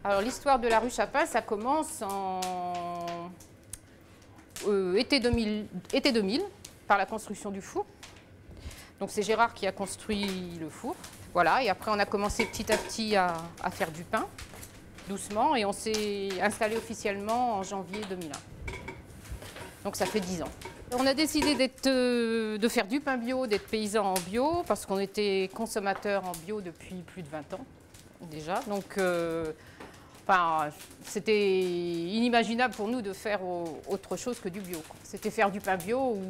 Alors l'histoire de la ruche à pain, ça commence en été 2000 par la construction du four. Donc c'est Gérard qui a construit le four. Voilà, et après on a commencé petit à petit à faire du pain, doucement, et on s'est installé officiellement en janvier 2001. Donc ça fait 10 ans. On a décidé de faire du pain bio, d'être paysan en bio, parce qu'on était consommateurs en bio depuis plus de 20 ans déjà. Donc c'était inimaginable pour nous de faire autre chose que du bio. C'était faire du pain bio ou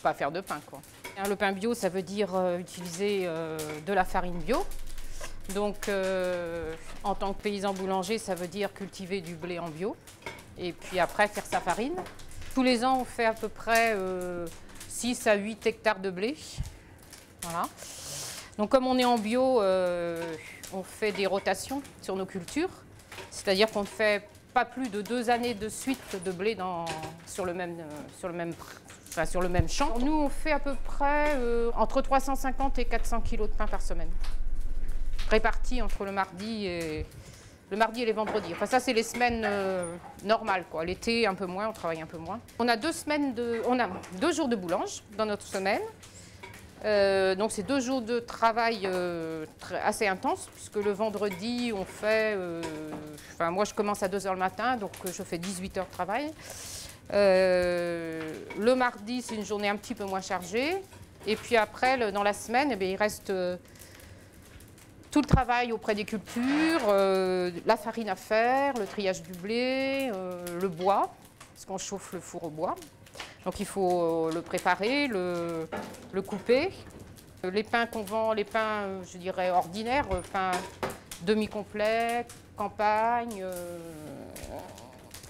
pas faire de pain, quoi. Le pain bio, ça veut dire utiliser de la farine bio. Donc en tant que paysan boulanger, ça veut dire cultiver du blé en bio. Et puis après, faire sa farine. Tous les ans, on fait à peu près 6 à 8 hectares de blé. Voilà. Donc comme on est en bio, on fait des rotations sur nos cultures. C'est-à-dire qu'on ne fait pas plus de 2 années de suite de blé sur le même champ. Nous, on fait à peu près entre 350 et 400 kilos de pain par semaine, répartis entre le mardi et les vendredis. Enfin, ça, c'est les semaines normales, quoi. L'été, un peu moins, on travaille un peu moins. On a 2 jours de boulange dans notre semaine. Donc c'est 2 jours de travail assez intense, puisque le vendredi on fait, moi je commence à 2 h le matin, donc je fais 18 heures de travail. Le mardi c'est une journée un petit peu moins chargée, et puis après dans la semaine il reste tout le travail auprès des cultures, la farine à faire, le triage du blé, le bois, parce qu'on chauffe le four au bois. Donc il faut le préparer, le couper. Les pains qu'on vend, les pains, je dirais, ordinaires, pains demi-complets, campagne,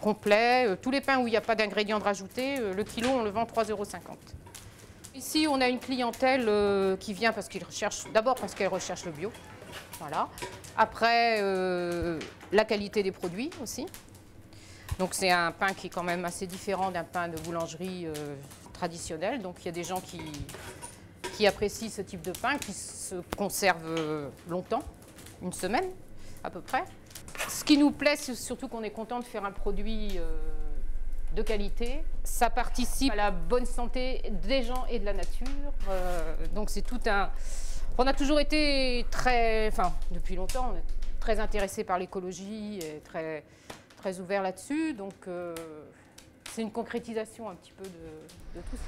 complet, tous les pains où il n'y a pas d'ingrédients de rajouter, le kilo, on le vend 3,50 €. Ici, on a une clientèle qui vient d'abord parce qu'elle recherche le bio. Voilà. Après, la qualité des produits aussi. Donc c'est un pain qui est quand même assez différent d'un pain de boulangerie traditionnel. Donc il y a des gens qui apprécient ce type de pain, qui se conserve longtemps, une semaine à peu près. Ce qui nous plaît, c'est surtout qu'on est content de faire un produit de qualité. Ça participe à la bonne santé des gens et de la nature. Donc c'est tout un... On a toujours été depuis longtemps, on est très intéressés par l'écologie et très ouvert là-dessus, donc c'est une concrétisation un petit peu de tout ça.